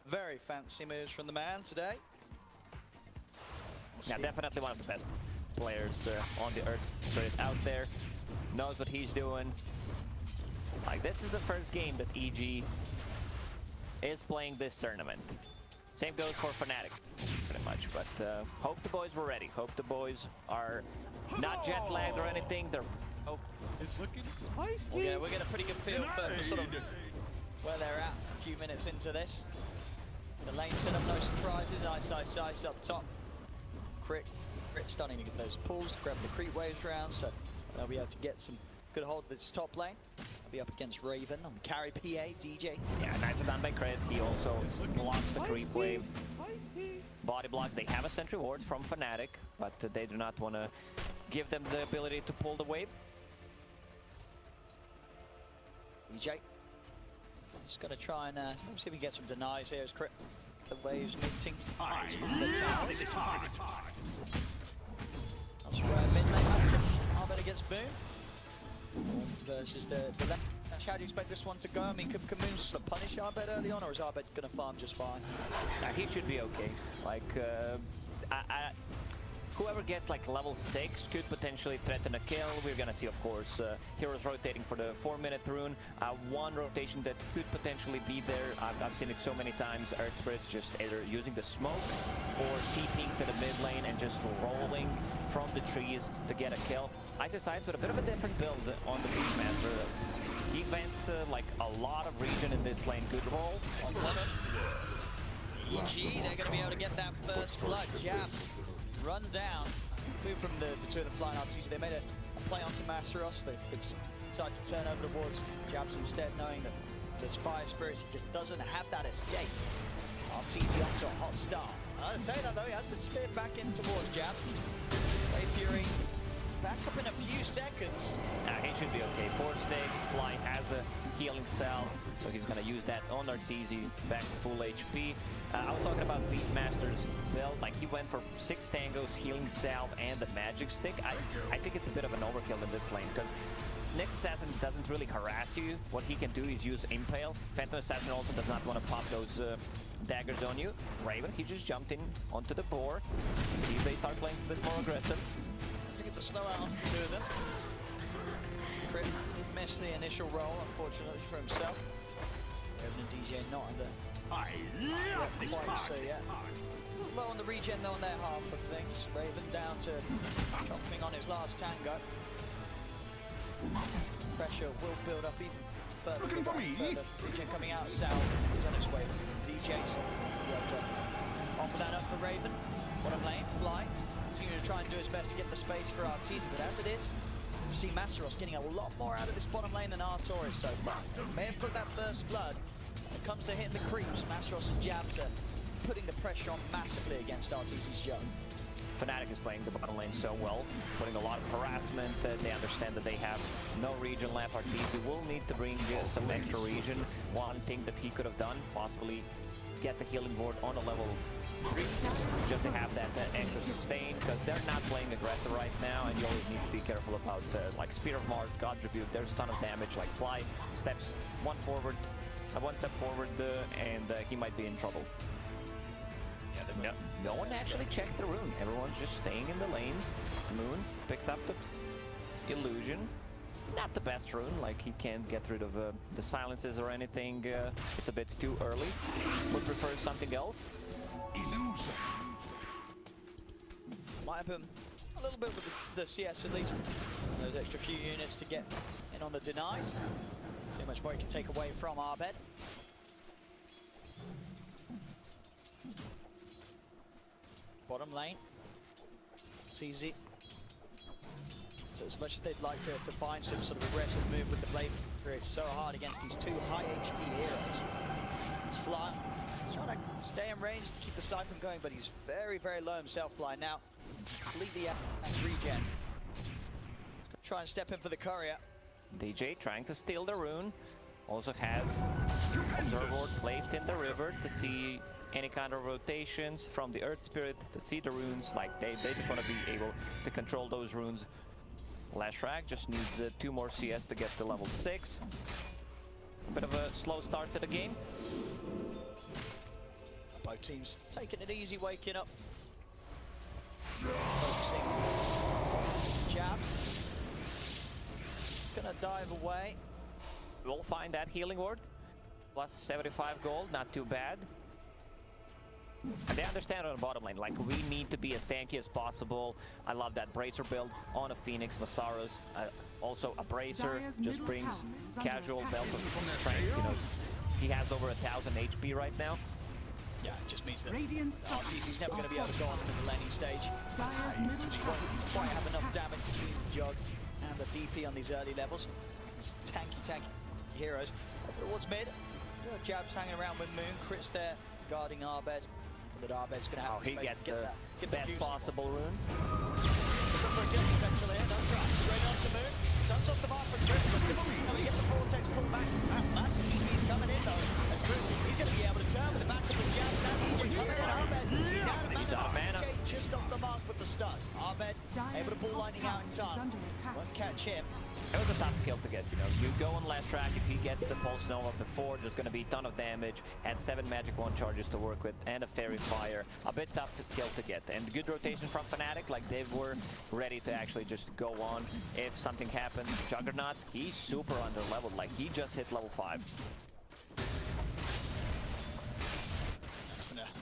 Very fancy moves from the man today. Yeah, definitely one of the best players on the Earth Spirit out there. Knows what he's doing. Like, this is the first game that EG is playing this tournament. Same goes for Fnatic, pretty much. But hope the boys were ready. Hope the boys are not jet lagged or anything. They're It's looking spicy. We're getting a pretty good feel for sort of where they're at a few minutes into this. The lane set up, no surprises. iceiceice up top. Crit starting to get those pulls, grab the creep waves round, so they'll be able to get some good hold of this top lane. They'll be up against Raven on the carry PA, DJ. Yeah, nicely done by Crit. He also blocks the creep wave. Body blocks. They have a sentry ward from Fnatic, but they do not want to give them the ability to pull the wave. DJ. Just got to try and see if we get some denies here as Crit. The waves minting. That's where mid lane action. Abed against Boom. Versus the left. How do you expect this one to go? I mean, could Moon sort of punish Abed early on, or is Abed going to farm just fine? He should be okay. Like, whoever gets like level 6 could potentially threaten a kill. We're gonna see, of course, heroes rotating for the 4-minute rune. One rotation that could potentially be there. I've seen it so many times. Earth Spirits just either using the smoke or TPing to the mid lane and just rolling from the trees to get a kill. iceiceice with a bit of a different build on the Beastmaster. He went like a lot of region in this lane. Good roll. EG, they're going to be able to get that first blood. Jabz run down. Move from the two of the flying Arteezy. They made a play onto Masaros. They decided to turn over towards Jabz instead, knowing that there's Fire Spirits. He just doesn't have that escape. Arteezy off to a hot start. I say that though, he has been speared back in towards Jabz. Wave Fury back up in a few seconds. He should be okay. 4 stakes. Fly has a healing cell, so he's going to use that on Arteezy back to full HP. I was talking about Beastmaster's build. Like, he went for 6 tangos, healing salve, and the magic stick. I think it's a bit of an overkill in this lane, because Next Assassin doesn't really harass you. What he can do is use Impale. Phantom Assassin also does not want to pop those daggers on you. Raven, he just jumped in onto the board. See if they start playing a bit more aggressive. To get the slow out on two of them. Crit missed the initial roll, unfortunately, for himself. Raven and DJ not under. So yeah. Low on the regen though on their half of things. Raven down to chopping on his last tango. Pressure will build up even further. Looking for me. Regen coming out of South. He's on his way. DJ, so he'll to offer that up for Raven. Bottom lane, Fly. Continuing to try and do his best to get the space for Arteezy, but as it is, you see Masaros getting a lot more out of this bottom lane than Arteezy so far. May have put that first blood. When it comes to hitting the creeps, Masaros and Jabz are putting the pressure on massively against Arteezy's Joe. Fnatic is playing the bottom lane so well, putting a lot of harassment. They understand that they have no regen left. Arteezy will need to bring some extra regen. One thing that he could have done, possibly get the healing board on a level 3, just to have that extra sustain, because they're not playing aggressive right now, and you always need to be careful about like Spear of Mars, God Rebuke. There's a ton of damage. Like Fly steps one step forward, and he might be in trouble. No one actually checked the rune. Everyone's just staying in the lanes. Moon picked up the illusion. Not the best rune, like he can't get rid of the silences or anything. It's a bit too early. Would prefer something else. Illusion. Might have him a little bit with the CS at least. Those extra few units to get in on the denies. See how much more he can take away from Abed. Bottom lane, it's easy. So as much as they'd like to find some sort of aggressive move with the blade, it's so hard against these two high HP heroes. He's Fly, he's trying to stay in range to keep the siphon going, but he's very, very low himself. Fly now, completely at regen. Gonna try and step in for the courier. DJ trying to steal the rune. Also has Observer Ward placed in the river to see any kind of rotations from the Earth Spirit, to see the runes. Like they just want to be able to control those runes. Lashrak just needs 2 more CS to get to level 6. Bit of a slow start to the game. Both teams taking it easy, waking up. Focusing on Jabz. Gonna dive away. We'll find that healing ward. Plus 75 gold, not too bad. And they understand on the bottom lane, like we need to be as tanky as possible. I love that Bracer build on a Phoenix, Masaros. Also a Bracer just brings casual belt of strength, you know. He has over 1,000 HP right now. Yeah, it just means that Arteezy's never going to be able to go on to the laning stage. He won't quite have enough damage between the Jog and the DP on these early levels. These tanky heroes. Towards mid, Jabz hanging around with Moon. Crit's there guarding Abed. But Abed's going to have he gets the best possible rune. Looking for a good potential here. Don't try. Straight on to Moon. Dumps off the mark for Crit. He gets the vortex pulled back. Massive GP's coming in though. And Crit, he's going to be able to turn with the back of the Jabz. Now DJ coming in. Abed. He's out of mana. Just off the mark with the stun. Abed able to pull lightning out in time. Won't catch him. It was a tough kill to get, you know. You go on last track, if he gets the Pulse Nova before, there's going to be a ton of damage. Had 7 Magic Wand charges to work with, and a Fairy Fire. A bit tough to kill to get. And good rotation from Fnatic, like they were ready to actually just go on if something happened. Juggernaut, he's super under leveled, like he just hit level 5.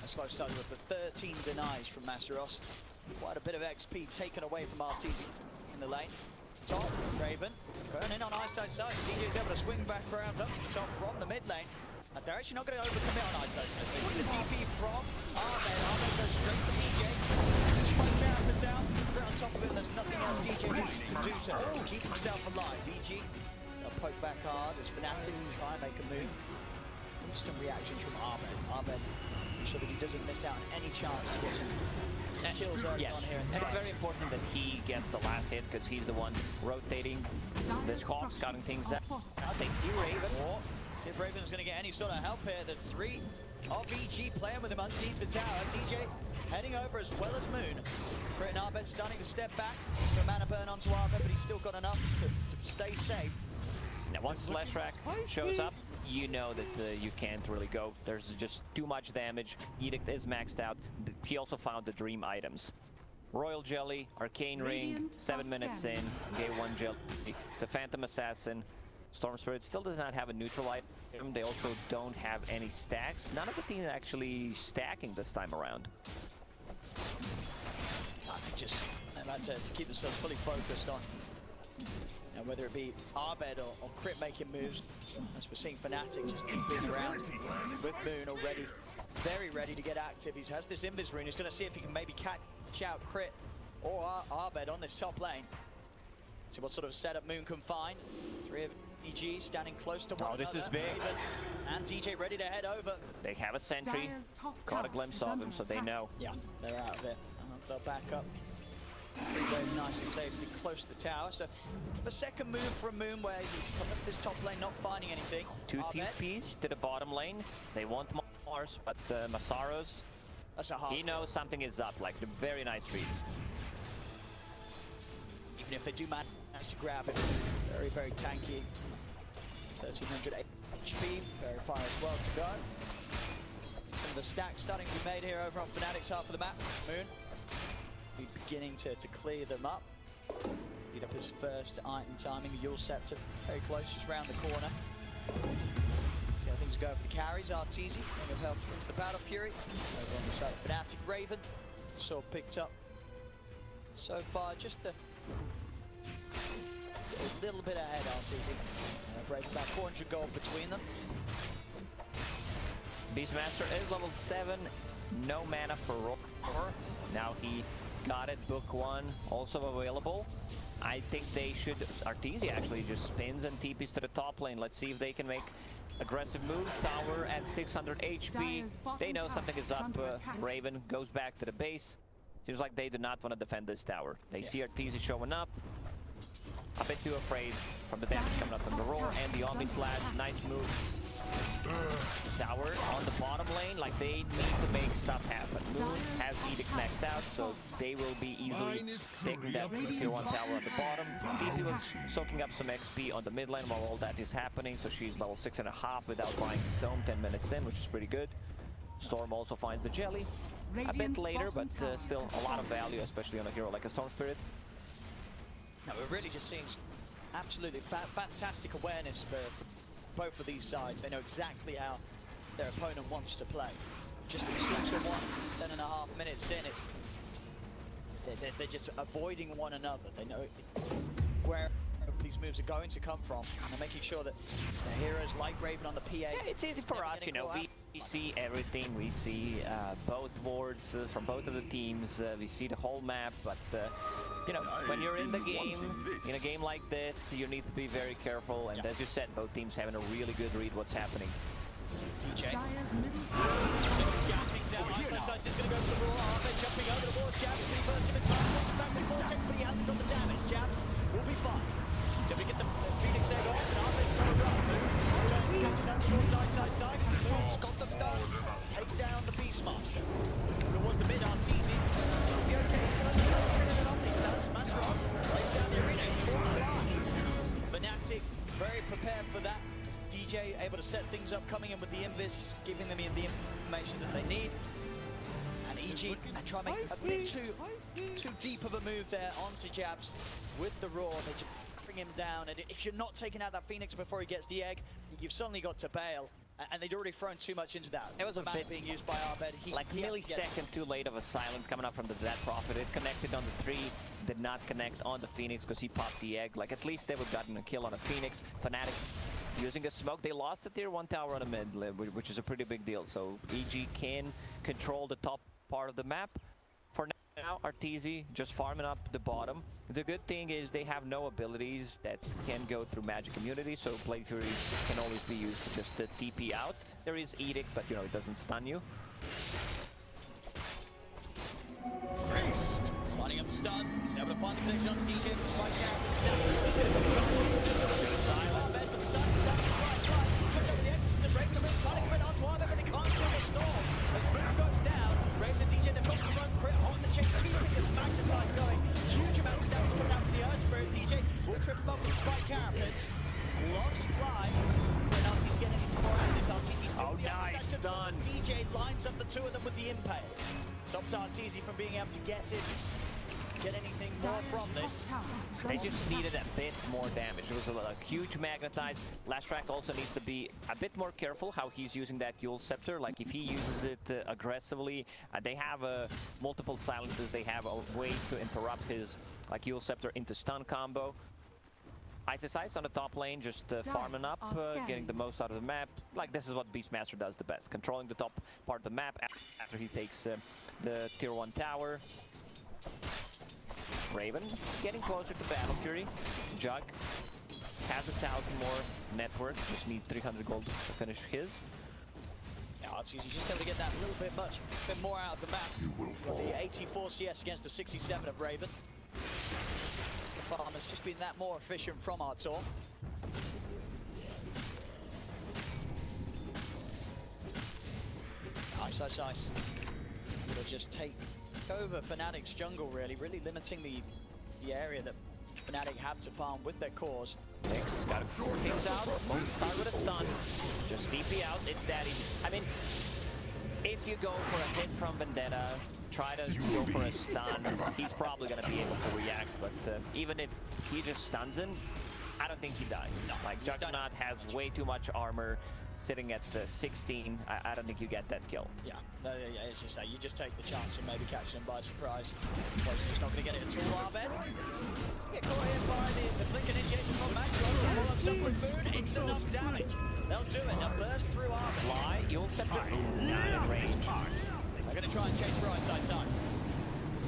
A slow start with the 13 denies from Masaros. Quite a bit of XP taken away from Arteezy in the lane. Top, Raven, burning on iceiceice. DJ's able to swing back around up to the top from the mid lane. And they're actually not going to overcommit on iceiceice. They see the TP from Abed. Abed goes straight to DJ. Spikes out and down. Right on top of it, there's nothing else DJ can do to keep himself alive. VG, they'll poke back hard as Fnatic try and make a move. Instant reactions from Abed. Abed, so that he doesn't miss out on any chance to get some kills early on here. And it's very important that he gets the last hit because he's the one rotating this hawk, scouting things out. They see Raven. See if Raven's going to get any sort of help here. There's 3 of VG playing with him underneath the tower. DJ heading over as well as Moon. Crit and Abed starting to step back. The mana burn onto Abed, but he's still got enough to stay safe. Now once Slash Rack shows up, you know that you can't really go. There's just too much damage. Edict is maxed out. He also found the dream items. Royal Jelly, Arcane Ring, 7 minutes in, gave 1 Jelly. The Phantom Assassin, Storm Spirit still does not have a neutral item. They also don't have any stacks. None of the team actually stacking this time around. I think just they've had to keep themselves fully focused on. And whether it be Abed or Crit making moves, as we're seeing Fnatic just being around with Moon already, very ready to get active. He has this Invis rune. He's going to see if he can maybe catch out Crit or Abed on this top lane. See what sort of setup Moon can find. 3 of EG standing close to one another. This is big. And DJ ready to head over. They have a sentry. Caught a glimpse of him, so they know. Yeah, they're out there. They'll back up. Very nice and safely close to the tower. So the second move from Moon where he's come up this top lane not finding anything. 2 TPs to the bottom lane. They want Mars, but Masaros, he knows something is up. Like the very nice read. Even if they do manage to grab it, very tanky. 1300 HP, very far as well to go. Some of the stacks starting to be made here over on Fnatic's half of the map. Moon be beginning to clear them up. Beat up his first item timing, the Yule Scepter, very close, just round the corner. See how things go for the carries. Arteezy, bring of help into the Battle Fury. Over on the side of Fnatic, Raven, sword picked up. So far, just a little bit ahead, Arteezy. Break about 400 gold between them. Beastmaster is level 7, no mana for Roar. Now he got it, book 1, also available. I think they should, Arteezy actually just spins and TPs to the top lane. Let's see if they can make aggressive moves. Tower at 600 HP. They know something is up. Raven goes back to the base. Seems like they do not want to defend this tower. They see Arteezy showing up. A bit too afraid from the damage coming up from the Roar and the Omni Slash. Nice move. Tower on the bottom lane, like they need to make stuff happen. Moon has Edict maxed out, so they will be easily taking that tier 1 tower on the bottom. DP was soaking up some XP on the mid lane while all that is happening, so she's level 6.5 without buying Dome 10 minutes in, which is pretty good. Storm also finds the jelly. A bit later, but still a lot of value, especially on a hero like a Storm Spirit. No, it really just seems absolutely fantastic awareness for both of these sides. They know exactly how their opponent wants to play. Just in Slaughter 1, 10.5 minutes in, they're just avoiding one another. They know where these moves are going to come from, and they're making sure that the heroes like Raven on the PA. Yeah, it's easy for us, you know. We see everything. We see both wards from both of the teams. We see the whole map, but you know, when you're in the game, in a game like this, you need to be very careful. And as you said, both teams having a really good read what's happening. DJ. Scouting down. iceiceice is going to go for the raw. Abed jumping over the wall. Jabz reverse him in time. Back with vortex, but he hasn't got the damage. Jabz will be fine. So we get the Phoenix egg off, and Abed's going to run. Turns down towards iceiceice. He's got the stun. Take down the Beastmaster. Towards the mid, Arteezy. It'll be okay. Still has to finish it off. He stands Masaros. Lays down the arena. He's full alive. Fnatic very prepared for that. DJ able to set things up, coming in with the invis, giving them the information that they need. And EG try to make a bit too deep of a move there onto Jabz with the roar. They just bring him down, and if you're not taking out that Phoenix before he gets the egg, you've suddenly got to bail. And they'd already thrown too much into that. It was a bit being used by Abed. Like millisecond too late of a silence coming up from the Dead Prophet. It connected on the 3, did not connect on the Phoenix because he popped the egg. Like at least they would have gotten a kill on a Phoenix. Fnatic using a smoke. They lost the tier 1 tower on a mid, which is a pretty big deal. So EG can control the top part of the map. For now, Arteezy just farming up the bottom. The good thing is they have no abilities that can go through magic immunity, so Blade Fury can always be used to just TP out. There is Edict, but you know, it doesn't stun you. Lining up the stun. He's able to find the connection on DJ, which is right now. Abed with the stun. Took over the exits to break the move. Trying to commit onto Abed, but they can't kill the storm. As Boots goes down, Raven and DJ, they've got to run crit on the chase. Keeping this magnetite going. Huge amount of damage coming out from the Earth Spirit. DJ will trip him up with the spike carapets. Lost fly. When Arteezy's getting any more out of this, Arteezy's still nice stun. DJ lines up the two of them with the impale. Stops Arteezy from being able to get anything more from this. They just needed a bit more damage. It was a huge magnetize. Lashtrack also needs to be a bit more careful how he's using that Yule Scepter. Like if he uses it aggressively, they have multiple silences. They have a way to interrupt his like Yule Scepter into stun combo. iceiceice on the top lane, just farming up, getting the most out of the map. Like this is what Beastmaster does the best, controlling the top part of the map after he takes the tier 1 tower. Raven getting closer to Battle Fury. Jug has 1,000 more net worth, just needs 300 gold to finish his. Yeah, Arteezy just able to get that a little bit more out of the map. The 84 CS against the 67 of Raven. The farm has just been that more efficient from Artur. iceiceice will just take over Fnatic's jungle, really limiting the area that Fnatic have to farm with their cores. Nick's got to pour things out. Won't start with a stun. Just TP out. It's that easy. I mean, if you go for a hit from Vendetta, try to go for a stun, he's probably going to be able to react. But even if he just stuns him, I don't think he dies. No, like Juggernaut has way too much armor. Sitting at 16, I don't think you get that kill. Yeah, it's just that you just take the chance of maybe catching him by surprise. He's just not going to get it at all. Abed get caught in by the blink initiation from Masaros. With Boon, it's enough damage. They'll do it. They'll burst through Abed. Fly, Yule Scepter, not in range. They're going to try and chase for iceiceice.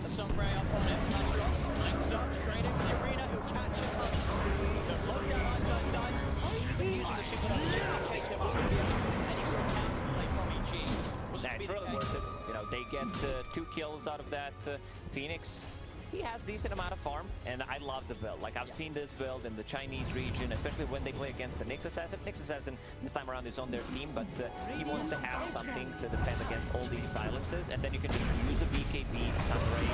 A Sunray up on it. Masaros links up, straight into the arena. He'll catch him up. They'll lock down iceiceice. Even using the supernova in case there was going to be any sort of counterplay from EG. That's really worth it. You know, they get 2 kills out of that Phoenix. He has decent amount of farm, and I love the build. Like, I've seen this build in the Chinese region, especially when they play against the Nyx Assassin. Nyx Assassin, this time around, is on their team, but he wants to have something to defend against all these silences, and then you can just use a BKB, Sunray,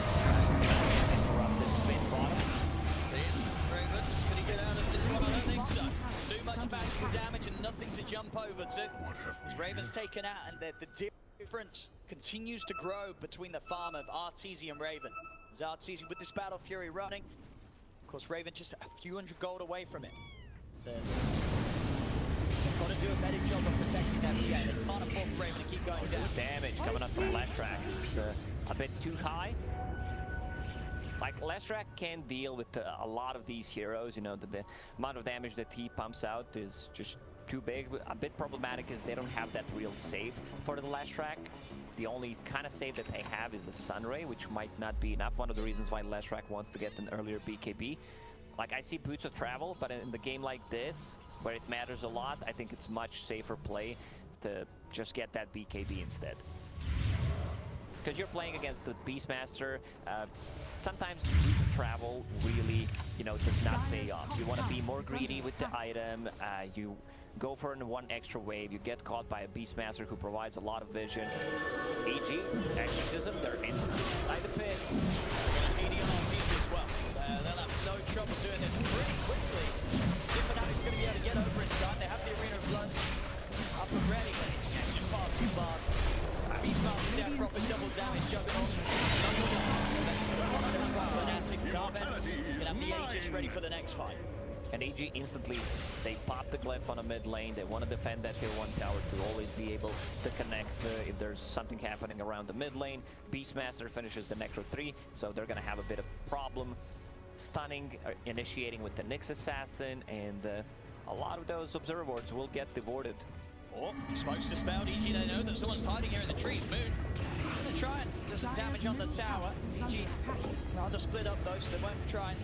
interrupt the spin bottom. Raven, can he get out of this one? I don't think so. Too much magical damage and nothing to jump over to. Raven's taken out, and the difference continues to grow between the farm of Arteezy and Raven. As Arteezy with this Battle Fury running, of course Raven just a few hundred gold away from it. They've got to do a better job of protecting that PA. They can't afford for Raven to keep going down. This damage coming up from Leshrac is a bit too high. Like, Leshrac can deal with a lot of these heroes, you know, the amount of damage that he pumps out is just too big. A bit problematic is they don't have that real save for the Leshrac. The only kind of save that they have is a Sunray, which might not be enough. One of the reasons why Leshrac wants to get an earlier BKB. Like, I see Boots of Travel, but in the game like this, where it matters a lot, I think it's much safer play to just get that BKB instead. Because you're playing against the Beastmaster, sometimes Boots of Travel really, you know, does not pay off. You want to be more greedy with the item, you go for one extra wave, you get caught by a Beastmaster who provides a lot of vision. EG, Exorcism, they're instantly by the pit. They're going to DD on Arteezy as well. They'll have no trouble doing this pretty quickly. If Fnatic's going to be able to get over in time, they have the Arena of Blood up and ready, but it's just far too fast. Beastmaster down, proper double damage, Juggernaut. Fnatic, Abed is going to have the Aegis ready for the next fight. And EG instantly, they pop the glyph on a mid lane. They want to defend that tier 1 tower to always be able to connect if there's something happening around the mid lane. Beastmaster finishes the Necro 3, so they're going to have a bit of problem stunning, initiating with the Nyx Assassin, and a lot of those Observer Wards will get devorted. Oh, smokes dispelled. EG, they know that someone's hiding here in the trees. Moon going to try and do some damage on the tower. EG rather split up though, so they won't try and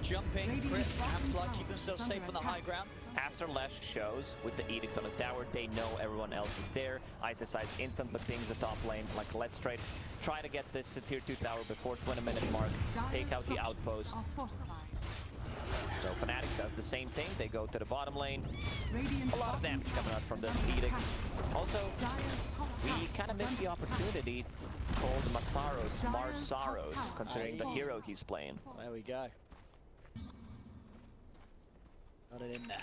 jump in, crit, and flood, keep themselves safe on the high ground. After Lesh shows with the Edict on the tower, they know everyone else is there. iceiceice instantly pings the top lane, like, let's try to get this tier 2 tower before 20-minute mark, take out the outpost. So Fnatic does the same thing, they go to the bottom lane. A lot of damage coming out from the Edict. Also, we kind of missed the opportunity called Masaros, considering the hero he's playing. There we go. Got it in there.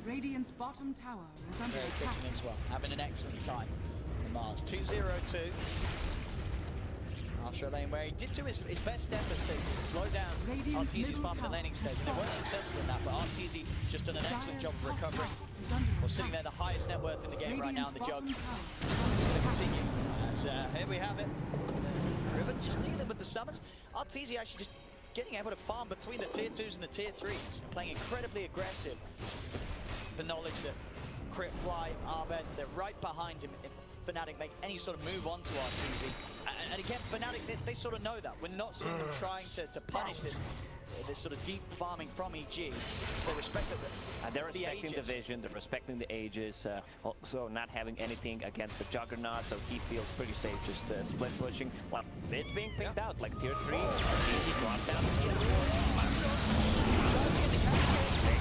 Radiant's bottom tower is under Very attack. fitting as well. Having an excellent time. The Mars 2-0-2. After a lane where he did do his best efforts to slow down Arteezy's farm in the laning stage. They weren't successful in that, but Arteezy just done an excellent job of recovering. We're sitting there, the highest net worth in the game right now in the jug. It's going to continue. As here we have it. River just dealing with the summons. Arteezy actually just getting able to farm between the tier 2s and the tier 3s. Playing incredibly aggressive. The knowledge that Crit, Fly, Abed, they're right behind him. If Fnatic make any sort of move onto Arteezy. And again, Fnatic, they sort of know that. We're not seeing them trying to punish this sort of deep farming from EG. So they respect that. They're respecting the vision, they're respecting the Aegis, also not having anything against the Juggernaut, so he feels pretty safe just split pushing. Well, it's being picked out, like tier 3, Arteezy dropped down to tier 4.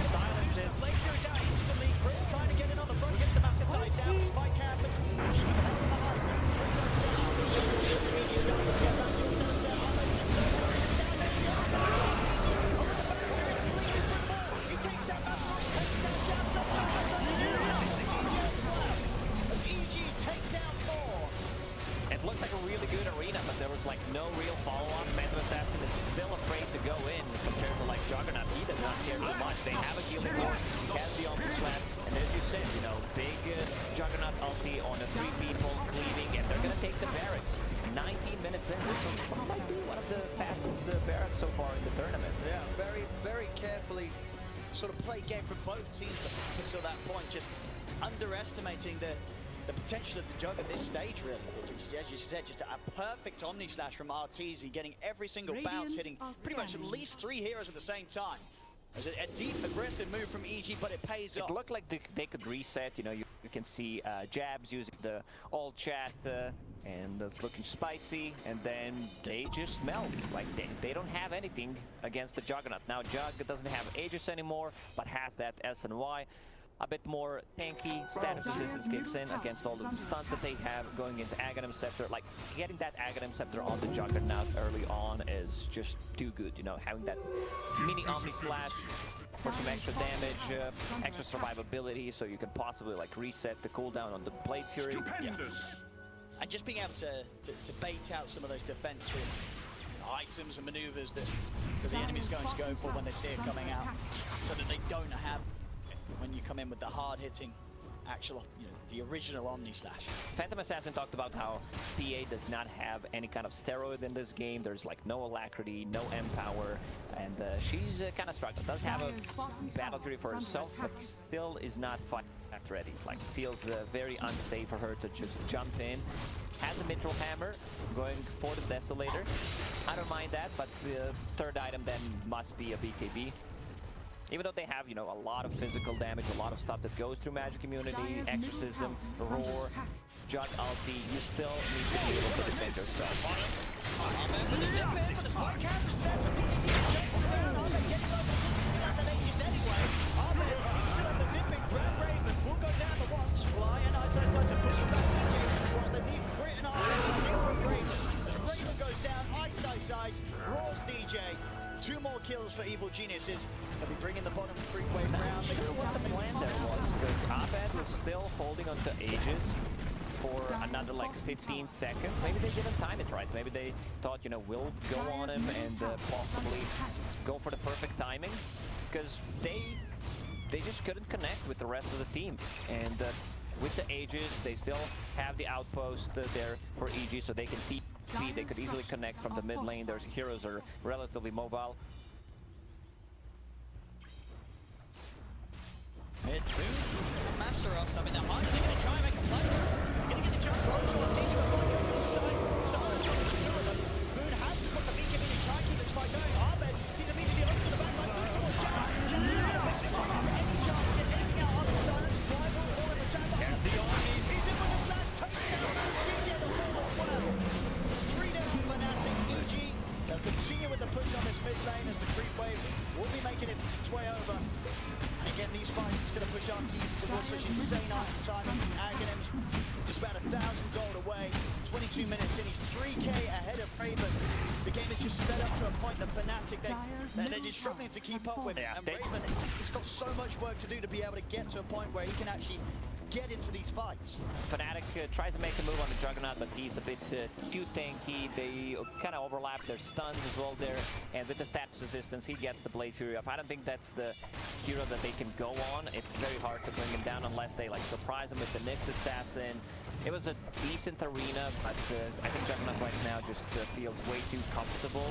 Silences. Laser down instantly. Crit trying to get in on the front, gets the magnetized down. Spike happens. It looked like a really good arena, but there was like no real follow-up. Phantom Assassin is still afraid to go in compared to like Juggernaut. He does not care too much. They have a healing core, he has the ulti slam, and as you said, you know, big Juggernaut ulti on the 3 people cleaving, and they're gonna take the barracks. 19 minutes in, this might be one of the fastest barracks so far in the tournament. Yeah, very, very carefully sort of play game from both teams up until that point, just underestimating the potential of the jug at this stage, really. Just, as you said, just a perfect Omni Slash from Arteezy, getting every single bounce, hitting pretty much at least 3 heroes at the same time. There's a deep, aggressive move from EG, but it pays off. It looked like they could reset, you know, you can see Jabz using the all chat, and it's looking spicy, and then they just melt. Like, they don't have anything against the Juggernaut. Now, Jug doesn't have Aegis anymore, but has that S and Y. a bit more tanky, status resistance kicks in against all of the stuns that they have going into Aghanim Scepter. Like, getting that Aghanim Scepter on the Juggernaut early on is just too good, you know, having that mini Omni Slash for some extra damage, extra survivability, so you can possibly like reset the cooldown on the Blade Fury. Yeah. And just being able to bait out some of those defensive items and maneuvers that the enemy's going to go for when they see it coming out, so that they don't have when you come in with the hard-hitting actual, you know, the original Omni Slash. Phantom Assassin talked about how PA does not have any kind of steroid in this game. There's like no alacrity, no empower, and she's kind of struggling. Does have a battle fury for herself, but still is not fight ready. Like, feels very unsafe for her to just jump in. Has a Mithril Hammer, going for the Desolator. I don't mind that, but the third item then must be a BKB. Even though they have, you know, a lot of physical damage, a lot of stuff that goes through Magic Immunity, Exorcism, Roar, Jug Ulti, you still need to be able to defend yourself. Abed with the zip in, but the spike camp is there, but he needs to jump around. Abed getting over the nations anyway. Abed is still at the zipping. Grand Raven will go down the once. Fly and iceiceice to push him back to the game. Towards the lead, Brit and Abed to deal with Raven. As Raven goes down, iceiceice, Roar's DJ. 2 more kills for Evil Geniuses. They'll be bringing the bottom 3-wave round. They Sure what the plan there was, because Abed was still holding onto Aegis for another like 15 seconds. Maybe they didn't time it right. Maybe they thought, you know, we'll go on him and possibly go for the perfect timing, because they just couldn't connect with the rest of the team. And with the Aegis, they still have the outpost there for EG, so they can TP. They could easily connect from the mid lane. Their heroes are relatively mobile. Mid Masaros, I mean, they're going to try and make a play. Going to get the jump roll to Arteezy, but Blood goes to the side. Boone has got the beacon in, trying to keep this fight going. Abed, he's immediately open to the back line, moves towards Jabz. Any chance to get anything out of the silence, Fly will fall in the trap. He's in with the slash, takedown, DJ the fall as well. 3-0 Fnatic, EG. They'll continue with the push on this mid lane as the creep wave will be making its way over. Again, these fights is going to push Arteezy towards such insane item timing. Aghanim's just about 1,000 gold away. 22 minutes in, he's 3k ahead of Raven. The game is just sped up to a point that Fnatic, they're just struggling to keep up with it. And Raven, he's got so much work to do to be able to get to a point where he can actually get into these fights. Fnatic tries to make a move on the Juggernaut, but he's a bit too tanky. They kind of overlap their stuns as well there, and with the status resistance, he gets the Blade Fury up. I don't think that's the hero that they can go on. It's very hard to bring him down unless they like surprise him with the Nyx Assassin. It was a decent arena, but I think Juggernaut right now just feels way too comfortable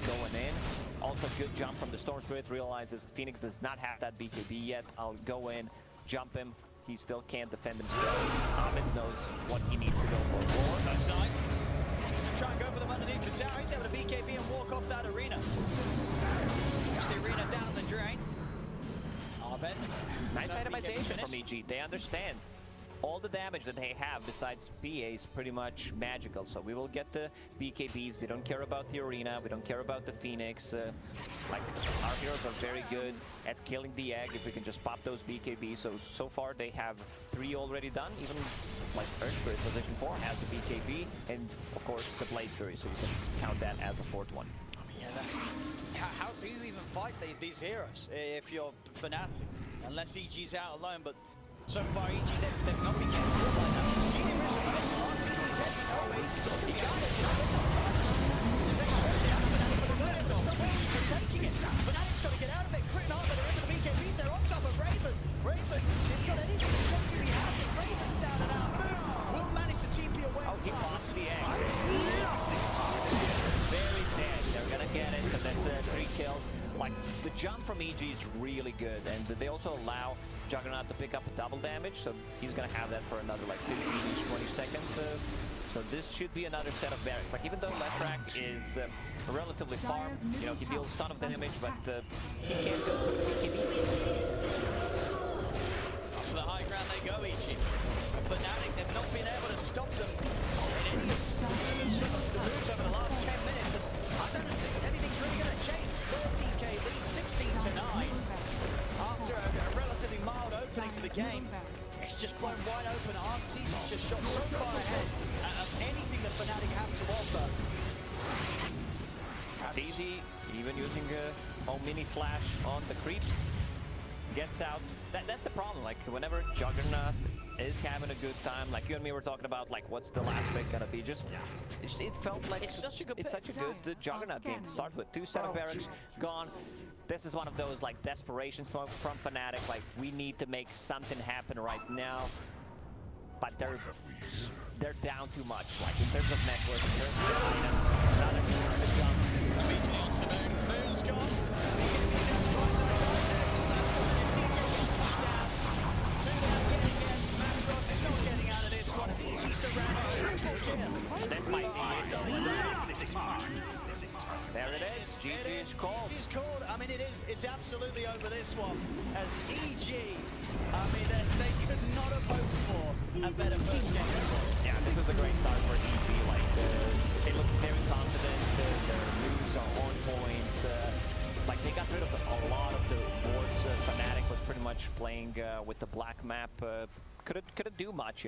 going in. Also, good jump from the Storm Spirit, realizes Phoenix does not have that BKB yet. I'll go in, jump him. He still can't defend himself. Abed knows what he needs to go for. Roar, that's nice. Try and go for them underneath the tower. He's able to BKB and walk off that arena. Push the arena down the drain. Abed. Nice itemization from EG. They understand all the damage that they have besides PA is pretty much magical. So we will get the BKBs. We don't care about the arena. We don't care about the Phoenix. Like, our heroes are very good at killing the egg if we can just pop those BKBs. So far they have 3 already done. Even like Earth Spirit position 4 has a BKB, and of course the Blade Fury, so you can count that as a 4th one. Yeah, that's... How do you even fight these heroes if you're Fnatic? Unless EG's out alone, but so far EG, they've not been getting through like that. He got it. Fnatic's got to get out of it. Crit and Arteezy, they're into the BKBs. They're on top of Raven. Raven has got anything to potentially happen. Raven's down and out. Will manage to TP away. Oh, he pops the egg. Very dead. They're gonna get it, so that's 3 kills. Like, the jump from EG is really good, and they also allow Juggernaut to pick up a double damage, so he's gonna have that for another like 15-20 seconds. So this should be another set of barracks. Like, even though Lethrak is relatively far, you know, he deals a ton of damage, but he can't go for the BKB. Up to the high ground they go, EG. Fnatic, they've not been able to stop them in any of the moves over the last 10 minutes. I don't think anything's really going to change. 13k lead, 16-9. After a relatively mild opening to the Arteezy even using a mini slash on the creeps. Gets out. That's the problem. Like whenever Juggernaut is having a good time, like you and me were talking about, like what's the last pick gonna be? Just it felt like It's such a good Juggernaut game to start with. 2 Static Barracks gone. This is one of those like desperation smoke from Fnatic. Like we need to make something happen right now, but they're down too much. Like in terms of network, in terms of items, now they're doing the jump. Immediately onto Moon. Moon's gone. This might be it though. There it is. GG is called. He's called. I mean, it's absolutely over this one. As EG, I mean, they could not have hoped for a better first game at all. Yeah, this is a great start for EG. Like, they look very confident. Their moves are on point. Like, they got rid of a lot of the boards. Fnatic was pretty much playing with the black map. Couldn't do much,